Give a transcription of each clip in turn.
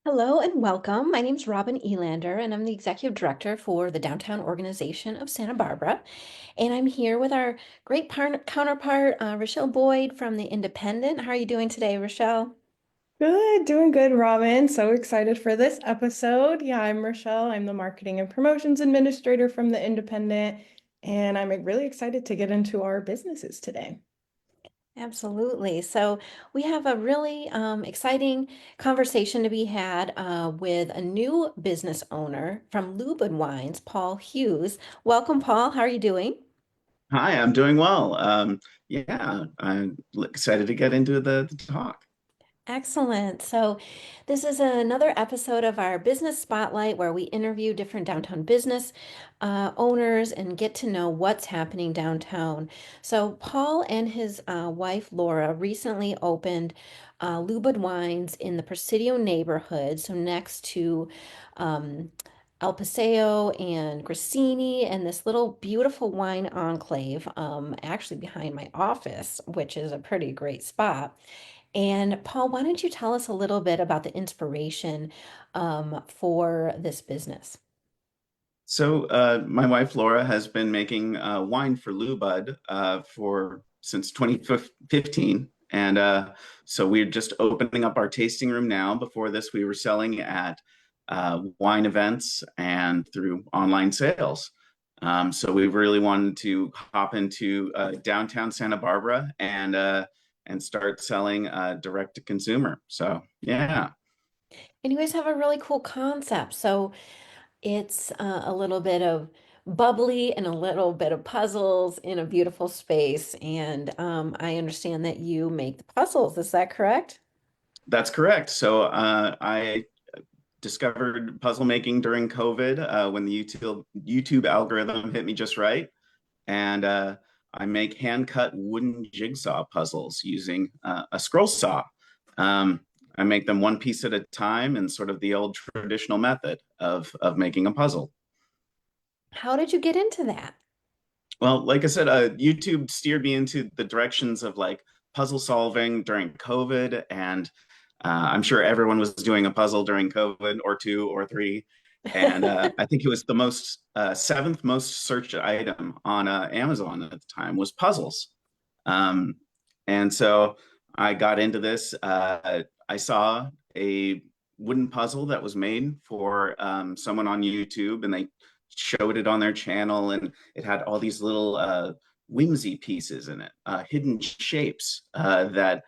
Hello and welcome. My name's Robin Elander, and I'm the Executive Director for the Downtown Organization of Santa Barbara. And I'm here with our great counterpart, Rochelle Boyd from the Independent. How are you doing today, Rochelle? Good, doing good, Robin. So excited for this episode. Yeah, I'm Rochelle. I'm the Marketing and Promotions Administrator from the Independent, and I'm really excited to get into our businesses today. Absolutely. So we have a really exciting conversation to be had with a new business owner from Loubud Wines, Paul Hughes. Welcome, Paul. How are you doing? Hi, I'm doing well. Yeah, I'm excited to get into the talk. Excellent. So, this is another episode of our Business Spotlight where we interview different downtown business owners and get to know what's happening downtown. So, Paul and his wife Laura recently opened Loubud Wines in the Presidio neighborhood, so next to um, El Paseo and Gracini, and this little beautiful wine enclave, actually behind my office, which is a pretty great spot. And Paul, why don't you tell us a little bit about the inspiration for this business? My wife Laura has been making wine for Loubud for since 2015, and so we're just opening up our tasting room now. Before this, we were selling at wine events and through online sales. So we really wanted to hop into downtown Santa Barbara and start selling direct to consumer. So yeah. And you guys have a really cool concept. So it's a little bit of bubbly and a little bit of puzzles in a beautiful space. And I understand that you make the puzzles. Is that correct? That's correct. I discovered puzzle making during COVID when the YouTube algorithm hit me just right, and I make hand cut wooden jigsaw puzzles using a scroll saw. Um, I make them one piece at a time in sort of the old traditional method of making a puzzle. How did you get into that? Well, like I said, YouTube steered me into the directions of like puzzle solving during COVID, and I'm sure everyone was doing a puzzle during COVID or two or three. And I think it was the most seventh most searched item on Amazon at the time was puzzles. Um, and so I got into this. I saw a wooden puzzle that was made for someone on YouTube, and they showed it on their channel, and it had all these little whimsy pieces in it, hidden shapes that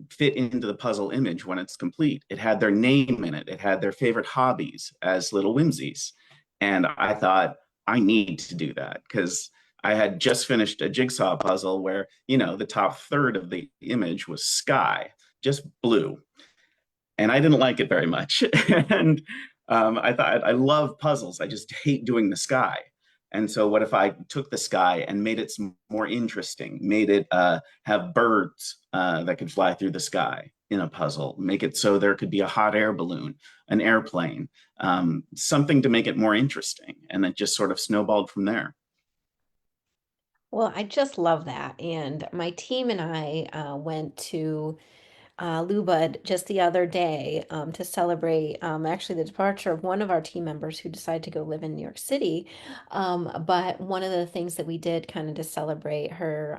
fit into the puzzle image when it's complete. It had their name in it. It had their favorite hobbies as little whimsies. And I thought, I need to do that because I had just finished a jigsaw puzzle where, the top third of the image was sky, just blue. And I didn't like it very much. And I thought, I love puzzles. I just hate doing the sky. And so, what if I took the sky and made it more interesting, made it have birds that could fly through the sky in a puzzle, make it so there could be a hot air balloon, an airplane, something to make it more interesting. And then just sort of snowballed from there. Well, I just love that. And my team and I went to Loubud just the other day to celebrate actually the departure of one of our team members who decided to go live in New York City. But one of the things that we did kind of to celebrate her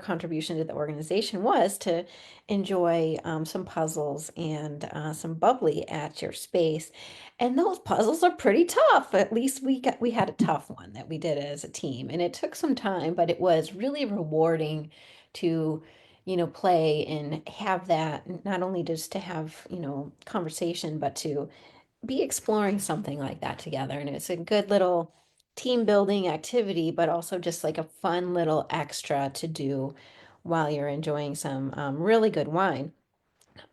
contribution to the organization was to enjoy some puzzles and some bubbly at your space. And those puzzles are pretty tough. At least we had a tough one that we did as a team, and it took some time, but it was really rewarding to play and have that, not only just to have, conversation, but to be exploring something like that together. And it's a good little team building activity, but also just like a fun little extra to do while you're enjoying some really good wine.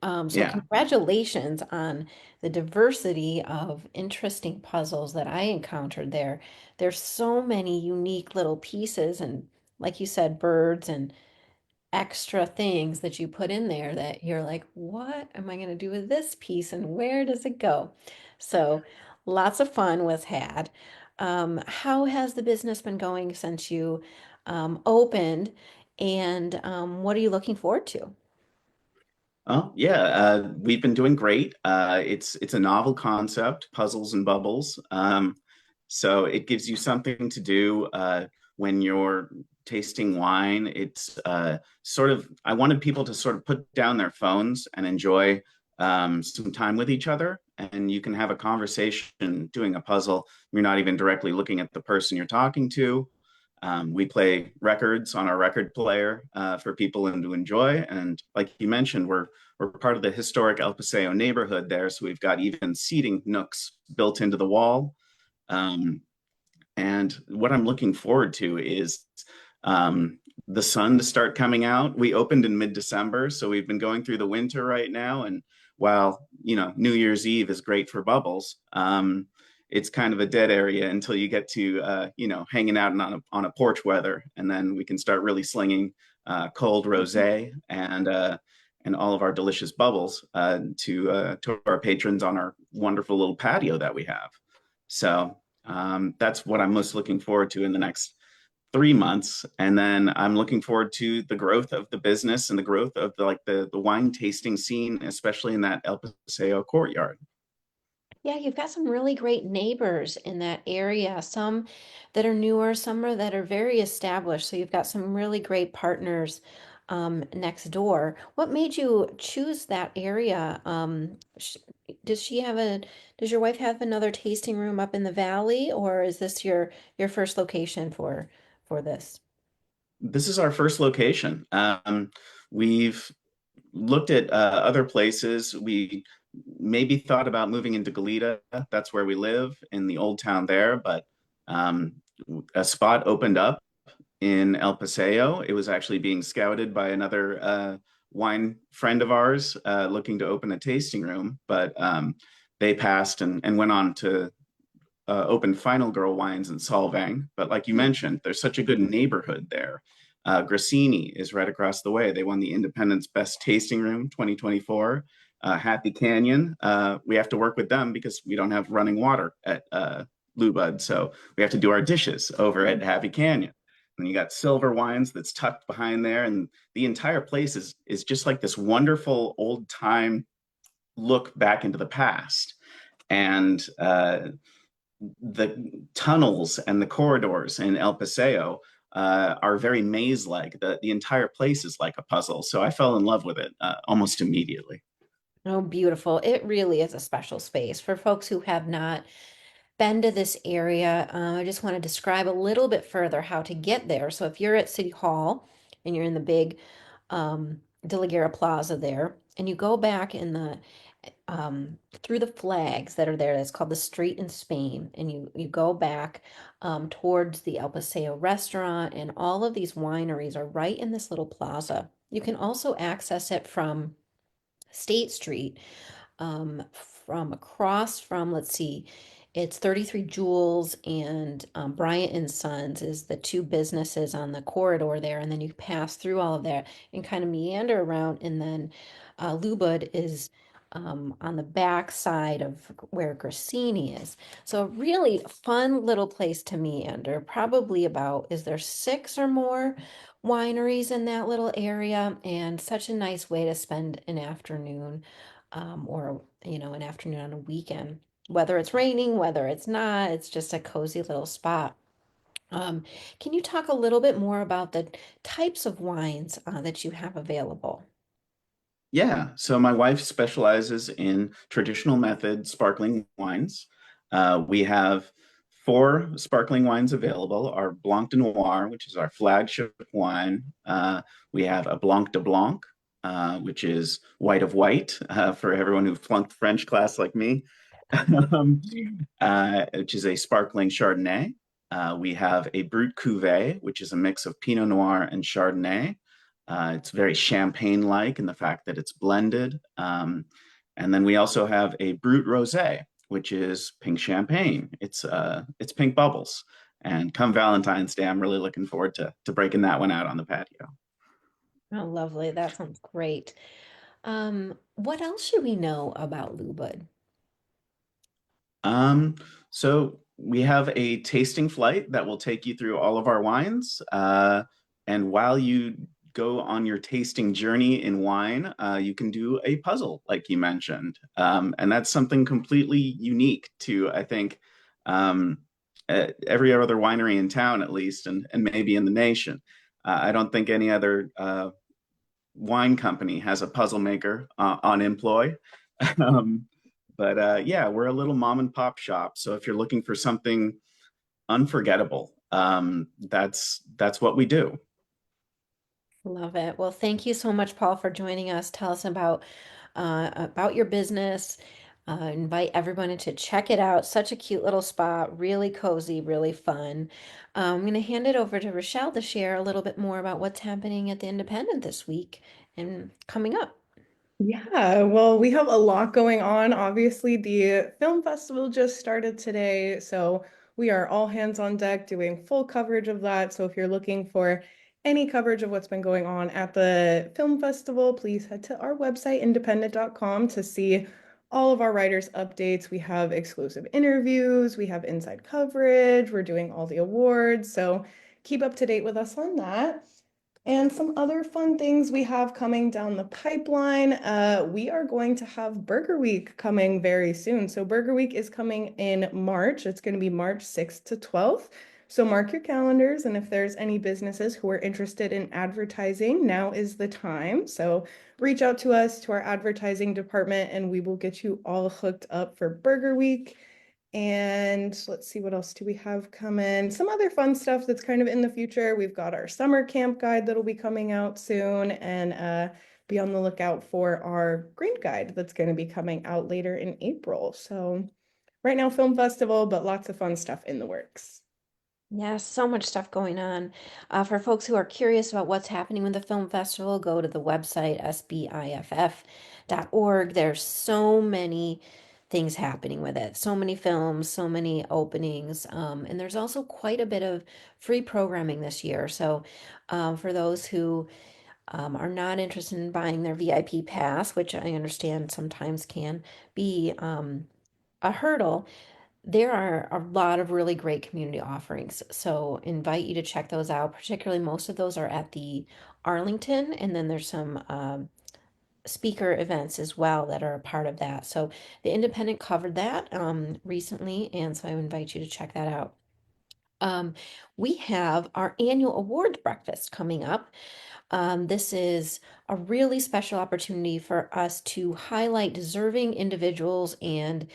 So Yeah. congratulations on the diversity of interesting puzzles that I encountered there. There's so many unique little pieces and, like you said, birds and extra things that you put in there that you're like, what am I going to do with this piece and where does it go? So lots of fun was had. How has the business been going since you opened, and what are you looking forward to? Oh yeah, we've been doing great. It's a novel concept, puzzles and bubbles. So it gives you something to do when you're tasting wine. It's sort of I wanted people to sort of put down their phones and enjoy some time with each other, and you can have a conversation doing a puzzle. You're not even directly looking at the person you're talking to. We play records on our record player for people to enjoy, and like you mentioned, we're part of the historic El Paseo neighborhood there, so we've got even seating nooks built into the wall. Um, and what I'm looking forward to is um, the sun to start coming out. We opened in mid-December, so we've been going through the winter right now. And while, New Year's Eve is great for bubbles, it's kind of a dead area until you get to, hanging out on a porch weather. And then we can start really slinging cold rosé and all of our delicious bubbles to our patrons on our wonderful little patio that we have. So that's what I'm most looking forward to in the next 3 months. And then I'm looking forward to the growth of the business and the growth of the wine tasting scene, especially in that El Paseo courtyard. Yeah, you've got some really great neighbors in that area, some that are newer, that are very established. So you've got some really great partners next door. What made you choose that area? Does she have does your wife have another tasting room up in the valley, or is this your first location for this? This is our first location. We've looked at other places. We maybe thought about moving into Goleta. That's where we live in the old town there, but um, a spot opened up in El Paseo. It was actually being scouted by another wine friend of ours looking to open a tasting room, but they passed and went on to open Final Girl Wines in Solvang. But like you Hmm. mentioned, there's such a good neighborhood there. Grassini is right across the way. They won the Independent's Best Tasting Room 2024. Happy Canyon, we have to work with them because we don't have running water at Loubud. So we have to do our dishes over at Happy Canyon. And you got Silver Wines that's tucked behind there. And the entire place is just like this wonderful old time look back into the past. And the tunnels and the corridors in El Paseo are very maze-like. The entire place is like a puzzle. So I fell in love with it almost immediately. Oh, beautiful. It really is a special space for folks who have not been to this area. I just want to describe a little bit further how to get there. So if you're at City Hall and you're in the big De La Guerra Plaza there, and you go back in the through the flags that are there, that's called the street in Spain, and you go back towards the El Paseo restaurant, and all of these wineries are right in this little plaza. You can also access it from State Street, from across from, let's see, it's 33 Jewels and Bryant and Sons is the two businesses on the corridor there. And then you pass through all of that and kind of meander around. And then Loubud is on the back side of where Grassini is. So a really fun little place to meander. Probably about, is there six or more wineries in that little area? And such a nice way to spend an afternoon or an afternoon on a weekend, whether it's raining, whether it's not. It's just a cozy little spot. um, can you talk a little bit more about the types of wines that you have available? Yeah, so my wife specializes in traditional method sparkling wines. We have four sparkling wines available. Our Blanc de Noir, which is our flagship wine. We have a Blanc de Blanc, which is white of white for everyone who flunked French class like me, um, which is a sparkling Chardonnay. We have a Brut Cuvée, which is a mix of Pinot Noir and Chardonnay. It's very champagne-like in the fact that it's blended. And then we also have a Brut Rosé, which is pink champagne. It's pink bubbles. And come Valentine's Day, I'm really looking forward to breaking that one out on the patio. Oh, lovely. That sounds great. What else should we know about Lubud? Um, so we have a tasting flight that will take you through all of our wines. And while you go on your tasting journey in wine, you can do a puzzle, like you mentioned. And that's something completely unique to, I think, um, every other winery in town, at least, and maybe in the nation. I don't think any other wine company has a puzzle maker on employ. um, but yeah, we're a little mom and pop shop. So if you're looking for something unforgettable, that's what we do. Love it. Well, thank you so much, Paul, for joining us. Tell us about your business. Invite everyone to check it out. Such a cute little spot, really cozy, really fun. I'm going to hand it over to Rochelle to share a little bit more about what's happening at the Independent this week and coming up. Yeah, well, we have a lot going on. Obviously, the film festival just started today, so we are all hands on deck doing full coverage of that. So if you're looking for any coverage of what's been going on at the film festival, please head to our website, independent.com, to see all of our writers' updates. We have exclusive interviews, we have inside coverage, we're doing all the awards. So keep up to date with us on that. And some other fun things we have coming down the pipeline. We are going to have Burger Week coming very soon. So Burger Week is coming in March. It's going to be March 6th to 12th. So mark your calendars. And if there's any businesses who are interested in advertising, now is the time. So reach out to us, to our advertising department, and we will get you all hooked up for Burger Week. And let's see, what else do we have coming? Some other fun stuff that's kind of in the future. We've got our summer camp guide that'll be coming out soon, and be on the lookout for our green guide that's going to be coming out later in April. So right now, film festival, but lots of fun stuff in the works. Yeah, so much stuff going on. For folks who are curious about what's happening with the film festival, go to the website sbiff.org. There's so many things happening with it, so many films, so many openings, and there's also quite a bit of free programming this year. So, for those who are not interested in buying their VIP pass, which I understand sometimes can be a hurdle, there are a lot of really great community offerings. So invite you to check those out. Particularly, most of those are at the Arlington, and then there's some speaker events as well that are a part of that. So the Independent covered that recently, and so I invite you to check that out. Um, we have our annual awards breakfast coming up. This is a really special opportunity for us to highlight deserving individuals and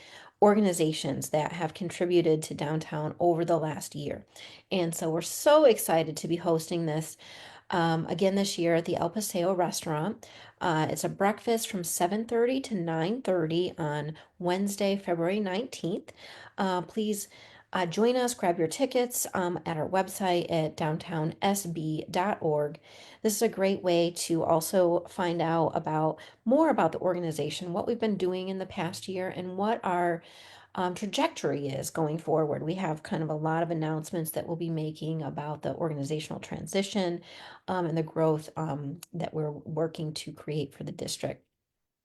organizations that have contributed to downtown over the last year. And so we're so excited to be hosting this again this year at the El Paseo restaurant. It's a breakfast from 7:30 to 9:30 on Wednesday, February 19th. Please join us, grab your tickets at our website at downtownsb.org. This is a great way to also find out about more about the organization, what we've been doing in the past year, and what our trajectory is going forward. We have kind of a lot of announcements that we'll be making about the organizational transition and the growth that we're working to create for the district.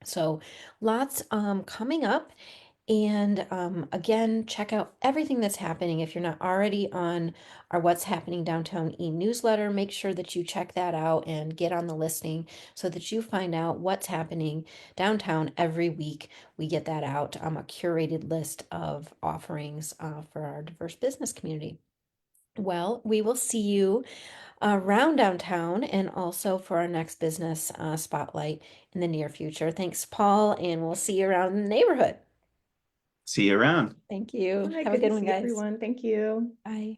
So, lots coming up. And again, check out everything that's happening. If you're not already on our What's Happening Downtown e-newsletter, make sure that you check that out and get on the listing so that you find out what's happening downtown every week. We get that out, a curated list of offerings for our diverse business community. Well, we will see you around downtown and also for our next business spotlight in the near future. Thanks, Paul, and we'll see you around in the neighborhood. See you around. Thank you. Hi, Have a good to good one, see guys. everyone. Thank you. Bye.